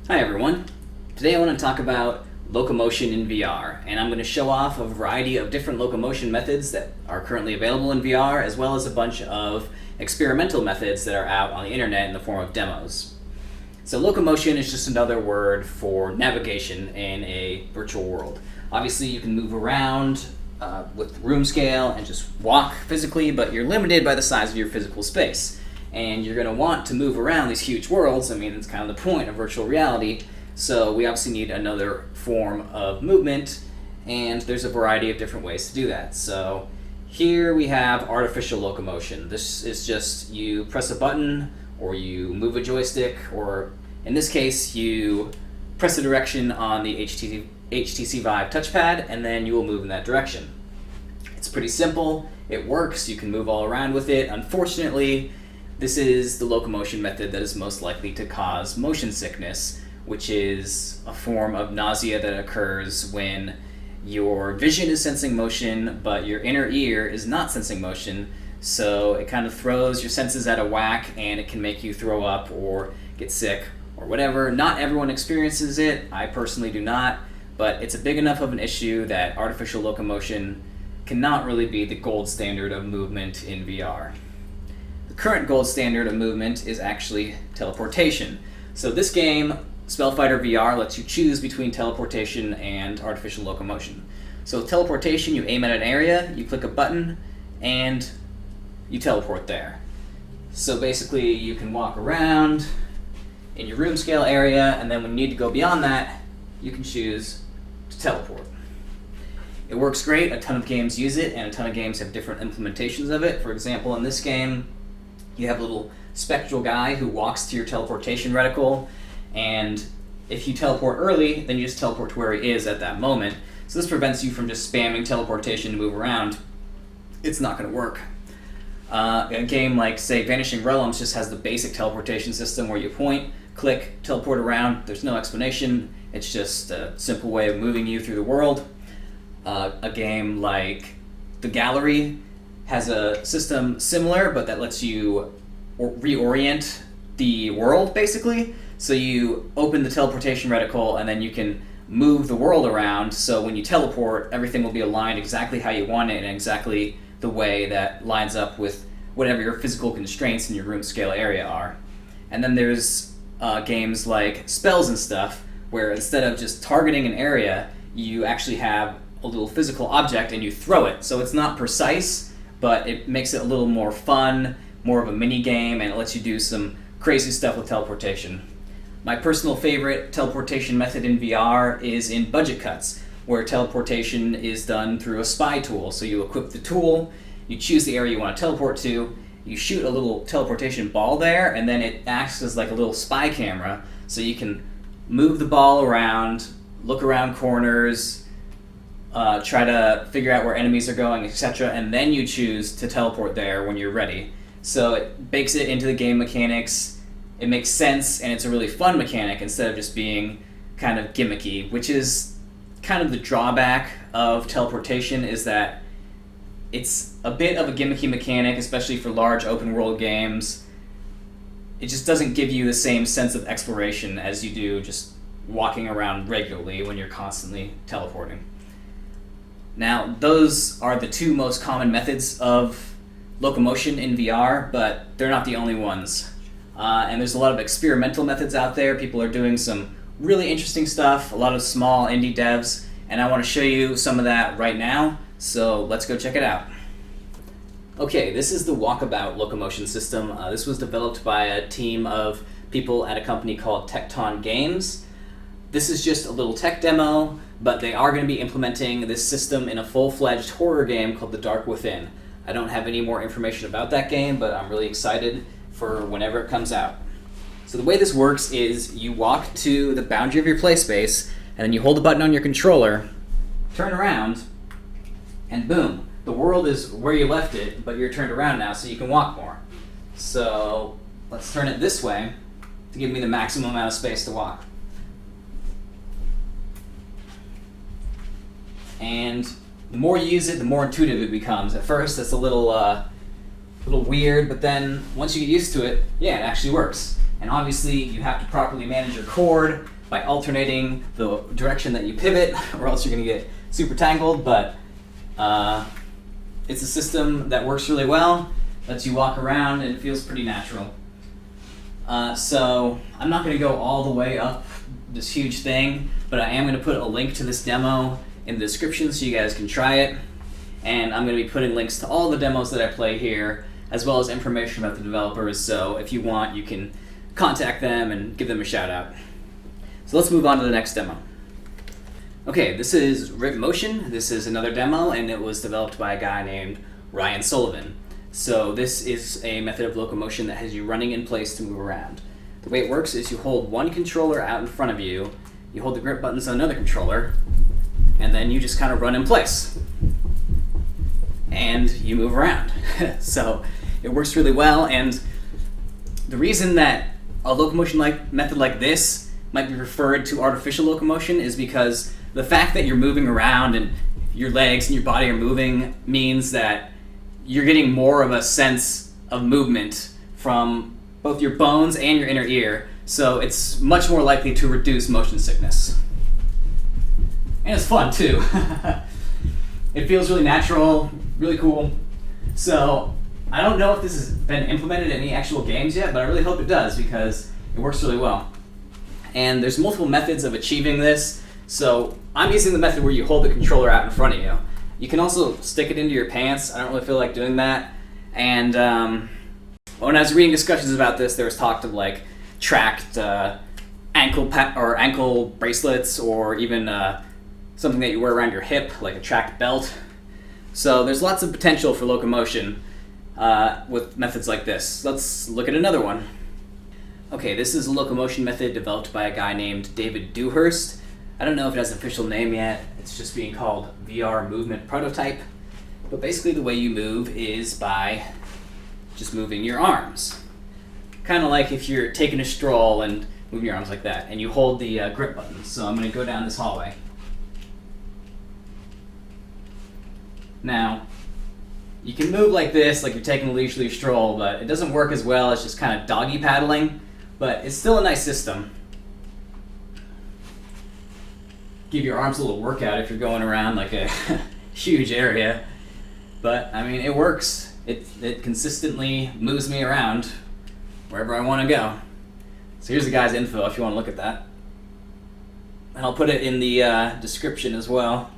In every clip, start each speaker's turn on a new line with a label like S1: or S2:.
S1: Hi everyone. Today I want to talk about locomotion in VR, and I'm going to show off a variety of different locomotion methods that are currently available in VR, as well as a bunch of experimental methods that are out on the internet in the form of demos. So locomotion is just another word for navigation in a virtual world. Obviously you can move around with room scale and just walk physically, but you're limited by the size of your physical space. And you're going to want to move around these huge worlds. I mean, it's kind of the point of virtual reality. So we obviously need another form of movement, and there's a variety of different ways to do that. So here we have artificial locomotion. This is just you press a button, or you move a joystick, or in this case, you press a direction on the HTC Vive touchpad, and then you will move in that direction. It's pretty simple. It works. You can move all around with it. Unfortunately, this is the locomotion method that is most likely to cause motion sickness, which is a form of nausea that occurs when your vision is sensing motion, but your inner ear is not sensing motion. So it kind of throws your senses out of whack, and it can make you throw up or get sick or whatever. Not everyone experiences it. I personally do not, but it's a big enough of an issue that artificial locomotion cannot really be the gold standard of movement in VR. The current gold standard of movement is actually teleportation. So this game, Spellfighter VR, lets you choose between teleportation and artificial locomotion. So with teleportation, you aim at an area, you click a button, and you teleport there. So basically, you can walk around in your room scale area, and then when you need to go beyond that, you can choose to teleport. It works great. A ton of games use it, and a ton of games have different implementations of it. For example, in this game, you have a little spectral guy who walks to your teleportation reticle, and if you teleport early, then you just teleport to where he is at that moment. So this prevents you from just spamming teleportation to move around. It's not going to work. A game like, say, Vanishing Realms just has the basic teleportation system where you point, click, teleport around. There's no explanation. It's just a simple way of moving you through the world. A game like The Gallery has a system similar, but that lets you reorient the world, basically. So you open the teleportation reticle, and then you can move the world around, so when you teleport, everything will be aligned exactly how you want it, and exactly the way that lines up with whatever your physical constraints in your room scale area are. And then there's games like Spells and stuff, where instead of just targeting an area, you actually have a little physical object and you throw it. So it's not precise, but it makes it a little more fun, more of a mini game, and it lets you do some crazy stuff with teleportation. My personal favorite teleportation method in VR is in budget cuts, where teleportation is done through a spy tool. So you equip the tool, you choose the area you want to teleport to, you shoot a little teleportation ball there, and then it acts as like a little spy camera, so you can move the ball around, look around corners, try to figure out where enemies are going, etc., and then you choose to teleport there when you're ready. So it bakes it into the game mechanics, it makes sense, and it's a really fun mechanic instead of just being kind of gimmicky, which is kind of the drawback of teleportation, is that it's a bit of a gimmicky mechanic, especially for large open world games. It just doesn't give you the same sense of exploration as you do just walking around regularly when you're constantly teleporting. Now, those are the two most common methods of locomotion in VR, but they're not the only ones. And there's a lot of experimental methods out there. People are doing some really interesting stuff, a lot of small indie devs, and I want to show you some of that right now, so let's go check it out. Okay, this is the WalkAbout locomotion system. This was developed by a team of people at a company called Tecton Games. This is just a little tech demo, but they are going to be implementing this system in a full-fledged horror game called The Dark Within. I don't have any more information about that game, but I'm really excited for whenever it comes out. So the way this works is you walk to the boundary of your play space, and then you hold the button on your controller, turn around, and boom, the world is where you left it, but you're turned around now so you can walk more. So let's turn it this way to give me the maximum amount of space to walk. And the more you use it, the more intuitive it becomes. At first, it's a little weird, but then once you get used to it, yeah, it actually works. And obviously you have to properly manage your cord by alternating the direction that you pivot, or else you're going to get super tangled, but it's a system that works really well, lets you walk around, and it feels pretty natural. So I'm not going to go all the way up this huge thing, but I am going to put a link to this demo in the description so you guys can try it. And I'm going to be putting links to all the demos that I play here, as well as information about the developers, so if you want, you can contact them and give them a shout out. So let's move on to the next demo. Okay, this is RIPmotion. This is another demo, and it was developed by a guy named Ryan Sullivan. So this is a method of locomotion that has you running in place to move around. The way it works is you hold one controller out in front of you, you hold the grip buttons on another controller, and then you just kind of run in place. And you move around. So it works really well, and the reason that a locomotion method like this might be referred to artificial locomotion is because the fact that you're moving around and your legs and your body are moving means that you're getting more of a sense of movement from both your bones and your inner ear, so it's much more likely to reduce motion sickness. And it's fun too. It feels really natural, really cool. So I don't know if this has been implemented in any actual games yet, but I really hope it does because it works really well. And there's multiple methods of achieving this. So I'm using the method where you hold the controller out in front of you. You can also stick it into your pants. I don't really feel like doing that. And when I was reading discussions about this, there was talk of like tracked ankle bracelets, or even something that you wear around your hip, like a tracked belt. So there's lots of potential for locomotion with methods like this. Let's look at another one. Okay, this is a locomotion method developed by a guy named David Dewhurst. I don't know if it has an official name yet. It's just being called VR Movement Prototype. But basically the way you move is by just moving your arms. Kind of like if you're taking a stroll and moving your arms like that, and you hold the grip buttons. So I'm going to go down this hallway. Now, you can move like this, like you're taking a leisurely stroll, but it doesn't work as well as just kind of doggy paddling, but it's still a nice system. Give your arms a little workout if you're going around like a huge area, but I mean, it works. It consistently moves me around wherever I want to go. So here's the guy's info if you want to look at that. And I'll put it in the description as well.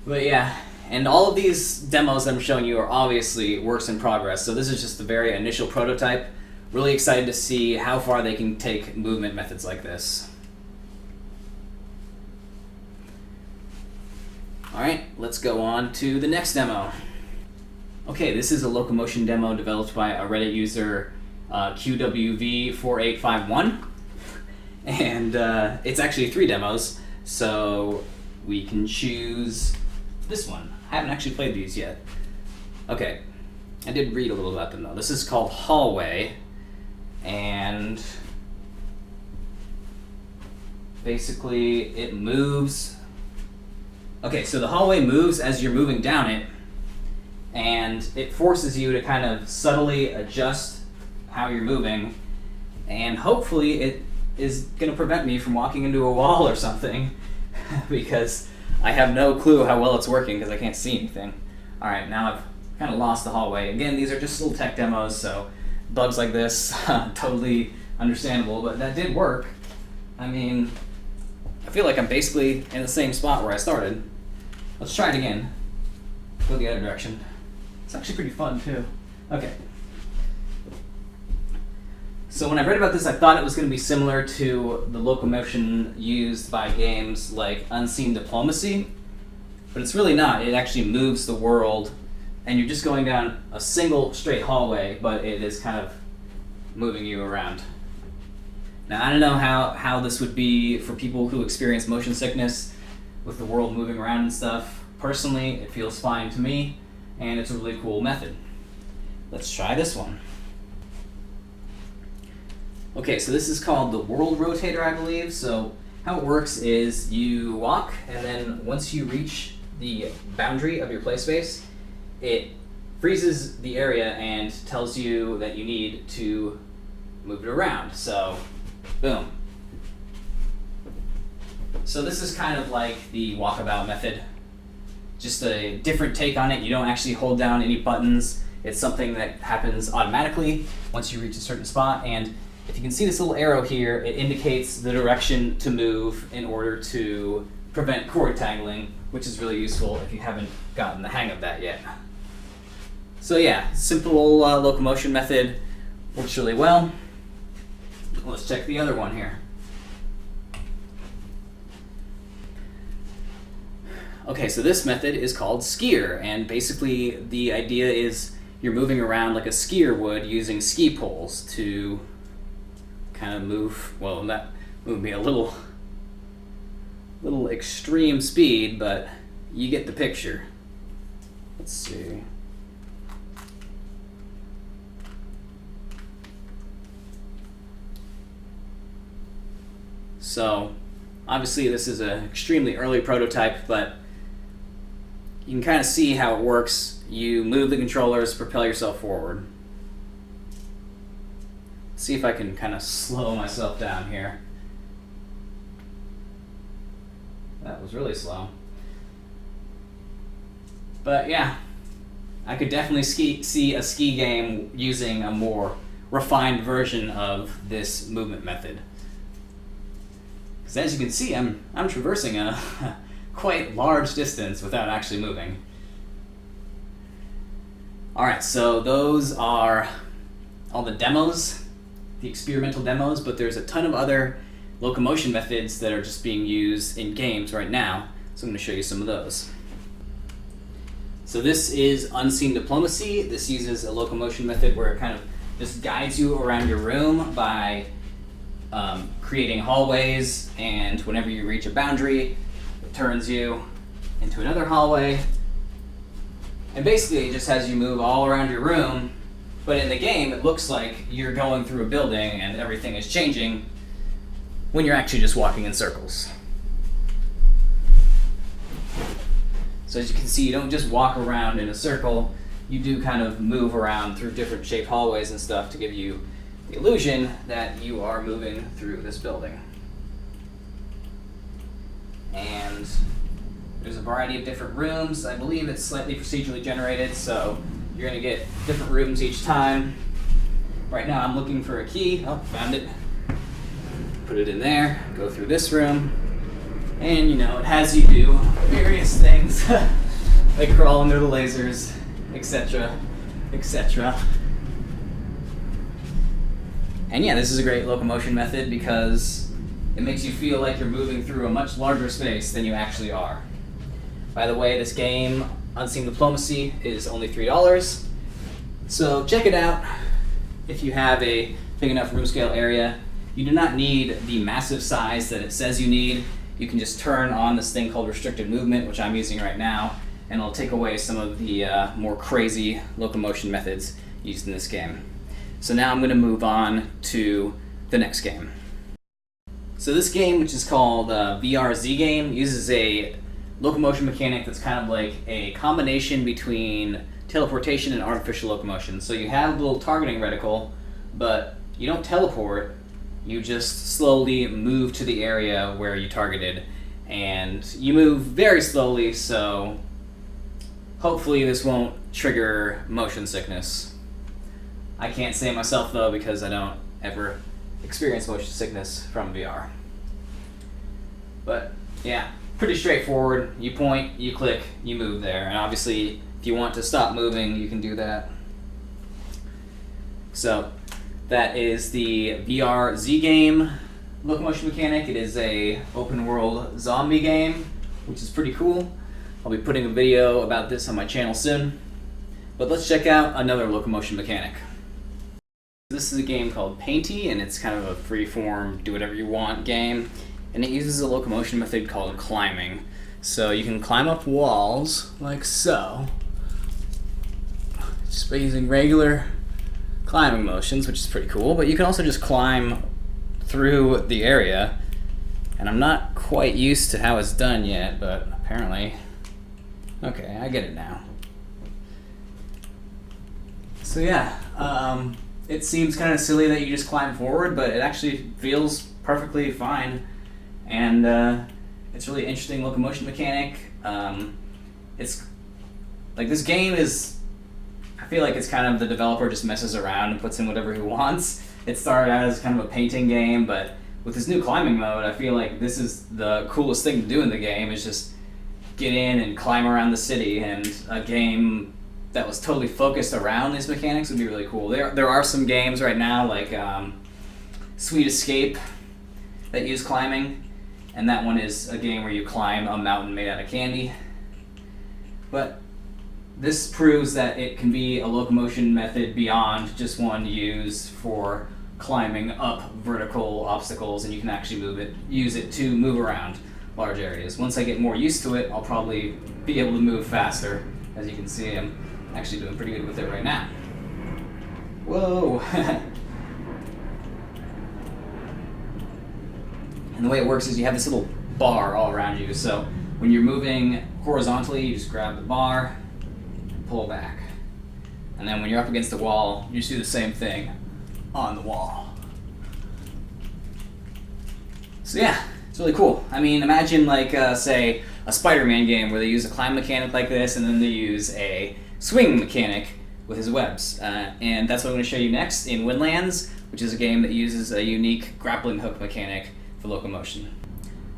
S1: But yeah, and all of these demos I'm showing you are obviously works in progress, so this is just the very initial prototype. Really excited to see how far they can take movement methods like this. Alright, let's go on to the next demo. Okay, this is a locomotion demo developed by a Reddit user, QWV4851. And it's actually 3 demos, so we can choose this one. I haven't actually played these yet. Okay, I did read a little about them though. This is called Hallway, and basically it moves. Okay, so the hallway moves as you're moving down it, and it forces you to kind of subtly adjust how you're moving, and hopefully it is going to prevent me from walking into a wall or something, because I have no clue how well it's working because I can't see anything. Alright, now I've kind of lost the hallway. Again, these are just little tech demos, so bugs like this, totally understandable, but that did work. I mean, I feel like I'm basically in the same spot where I started. Let's try it again. Go the other direction. It's actually pretty fun too. Okay. So when I read about this, I thought it was going to be similar to the locomotion used by games like Unseen Diplomacy, but it's really not. It actually moves the world, and you're just going down a single straight hallway, but it is kind of moving you around. Now, I don't know how this would be for people who experience motion sickness with the world moving around and stuff. Personally, it feels fine to me, and it's a really cool method. Let's try this one. Okay, so this is called the World Rotator, I believe. So how it works is you walk, and then once you reach the boundary of your play space, it freezes the area and tells you that you need to move it around. So, boom. So this is kind of like the WalkAbout method, just a different take on it. You don't actually hold down any buttons. It's something that happens automatically once you reach a certain spot, and if you can see this little arrow here, it indicates the direction to move in order to prevent cord tangling, which is really useful if you haven't gotten the hang of that yet. So yeah, simple locomotion method, works really well. Let's check the other one here. Okay, so this method is called skier, and basically the idea is you're moving around like a skier would using ski poles to kind of move. Well, that would be a little extreme speed, but you get the picture. Let's see. So obviously this is an extremely early prototype, but you can kind of see how it works. You move the controllers, propel yourself forward. See if I can kind of slow myself down here. That was really slow. But yeah, I could definitely see a ski game using a more refined version of this movement method. Because as you can see, I'm traversing a quite large distance without actually moving. Alright, so those are all the demos, the experimental demos, but there's a ton of other locomotion methods that are just being used in games right now, so I'm going to show you some of those. So this is Unseen Diplomacy. This uses a locomotion method where it kind of just guides you around your room by creating hallways, and whenever you reach a boundary, it turns you into another hallway. And basically it just has you move all around your room, but in the game it looks like you're going through a building and everything is changing when you're actually just walking in circles. So as you can see, you don't just walk around in a circle, you do kind of move around through different shaped hallways and stuff to give you the illusion that you are moving through this building. And there's a variety of different rooms. I believe it's slightly procedurally generated, so you're going to get different rooms each time. Right now I'm looking for a key. Oh, found it. Put it in there, go through this room, and you know, it has you do various things like crawl under the lasers, etc., etc. And yeah, this is a great locomotion method because it makes you feel like you're moving through a much larger space than you actually are. By the way, this game, Unseen Diplomacy, is only $3, so check it out if you have a big enough room scale area. You do not need the massive size that it says you need. You can just turn on this thing called restricted movement, which I'm using right now, and it'll take away some of the more crazy locomotion methods used in this game. So now I'm going to move on to the next game. So this game, which is called VR zGame, uses a locomotion mechanic that's kind of like a combination between teleportation and artificial locomotion. So you have a little targeting reticle, but you don't teleport. You just slowly move to the area where you targeted, and you move very slowly, so hopefully this won't trigger motion sickness. I can't say myself though, because I don't ever experience motion sickness from VR. But yeah, pretty straightforward. You point, you click, you move there, and obviously if you want to stop moving, you can do that. So that is the VR zGame locomotion mechanic. It is a open world zombie game, which is pretty cool. I'll be putting a video about this on my channel soon. But let's check out another locomotion mechanic. This is a game called Paintey, and it's kind of a free-form, do-whatever-you-want game. And it uses a locomotion method called climbing. So you can climb up walls, like so, just by using regular climbing motions, which is pretty cool. But you can also just climb through the area. And I'm not quite used to how it's done yet, but apparently... Okay, I get it now. So yeah, it seems kind of silly that you just climb forward, but it actually feels perfectly fine, and it's really interesting locomotion mechanic. It's like this game is, I feel like it's kind of the developer just messes around and puts in whatever he wants. It started out as kind of a painting game, but with this new climbing mode, I feel like this is the coolest thing to do in the game, is just get in and climb around the city, and a game that was totally focused around these mechanics would be really cool. There are some games right now, like Sweet Escape, that use climbing, and that one is a game where you climb a mountain made out of candy. But this proves that it can be a locomotion method beyond just one used for climbing up vertical obstacles, and you can actually use it to move around large areas. Once I get more used to it, I'll probably be able to move faster. As you can see, I'm actually doing pretty good with it right now. Whoa! And the way it works is you have this little bar all around you, so when you're moving horizontally, you just grab the bar, pull back. And then when you're up against the wall, you just do the same thing on the wall. So yeah, it's really cool. I mean, imagine like, say, a Spider-Man game where they use a climb mechanic like this, and then they use a swing mechanic with his webs. And that's what I'm going to show you next in Windlands, which is a game that uses a unique grappling hook mechanic for locomotion.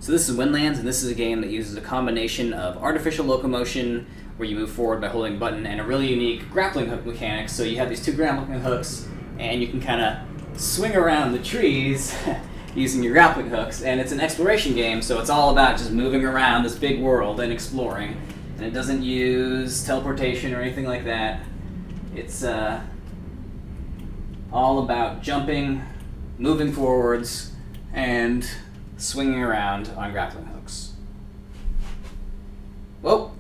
S1: So this is Windlands, and this is a game that uses a combination of artificial locomotion, where you move forward by holding a button, and a really unique grappling hook mechanic. So you have these two grappling hooks, and you can kind of swing around the trees using your grappling hooks. And it's an exploration game, so it's all about just moving around this big world and exploring. And it doesn't use teleportation or anything like that. It's all about jumping, moving forwards, and swinging around on grappling hooks. Whoa!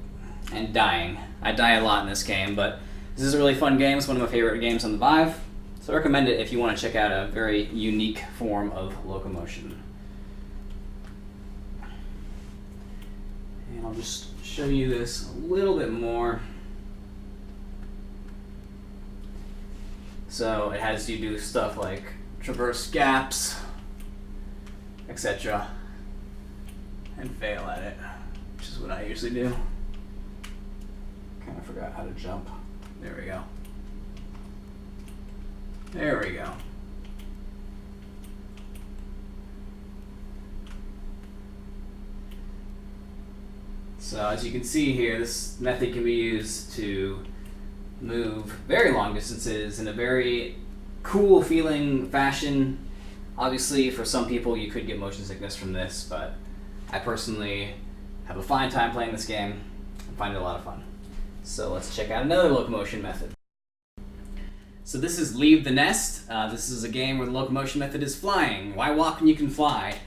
S1: And dying. I die a lot in this game, but this is a really fun game. It's one of my favorite games on the Vive, so I recommend it if you want to check out a very unique form of locomotion. And I'll just show you this a little bit more. So it has you do stuff like traverse gaps, etc., and fail at it, which is what I usually do. Kind of forgot how to jump. There we go. There we go. So as you can see here, this method can be used to move very long distances in a very cool feeling fashion. Obviously, for some people, you could get motion sickness from this, but I personally have a fine time playing this game and find it a lot of fun. So let's check out another locomotion method. So this is Leave the Nest. This is a game where the locomotion method is flying. Why walk when you can fly?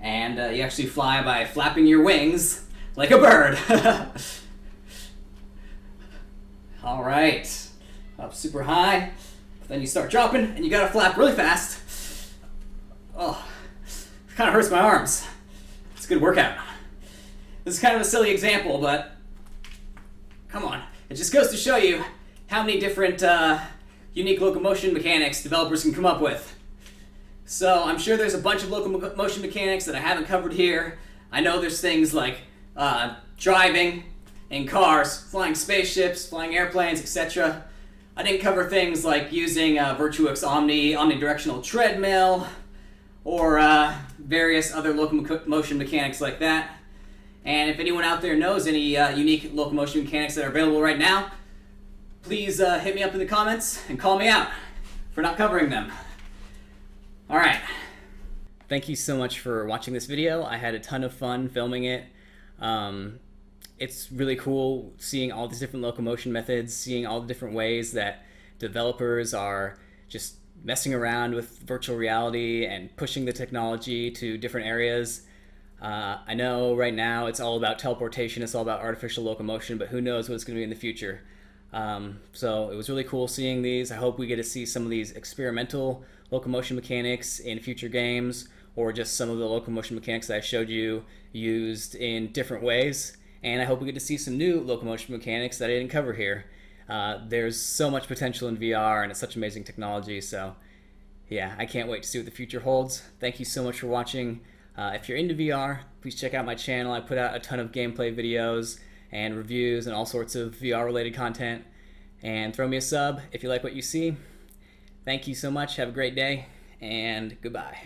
S1: And you actually fly by flapping your wings like a bird. All right, up super high, but then you start dropping and you gotta flap really fast. Oh, it kind of hurts my arms. It's a good workout. This is kind of a silly example, but come on. It just goes to show you how many different unique locomotion mechanics developers can come up with. So I'm sure there's a bunch of locomotion mechanics that I haven't covered here. I know there's things like driving in cars, flying spaceships, flying airplanes, etc. I didn't cover things like using Virtuix Omni, omnidirectional treadmill, or various other locomotion mechanics like that. And if anyone out there knows any unique locomotion mechanics that are available right now, please hit me up in the comments and call me out for not covering them. All right. Thank you so much for watching this video. I had a ton of fun filming it. It's really cool seeing all these different locomotion methods, seeing all the different ways that developers are just messing around with virtual reality and pushing the technology to different areas. I know right now it's all about teleportation, it's all about artificial locomotion, but who knows what it's going to be in the future. So it was really cool seeing these. I hope we get to see some of these experimental locomotion mechanics in future games, or just some of the locomotion mechanics that I showed you used in different ways. And I hope we get to see some new locomotion mechanics that I didn't cover here. There's so much potential in VR, and it's such amazing technology. So yeah, I can't wait to see what the future holds. Thank you so much for watching. If you're into VR, please check out my channel. I put out a ton of gameplay videos and reviews and all sorts of VR related content. And throw me a sub if you like what you see. Thank you so much. Have a great day, and goodbye.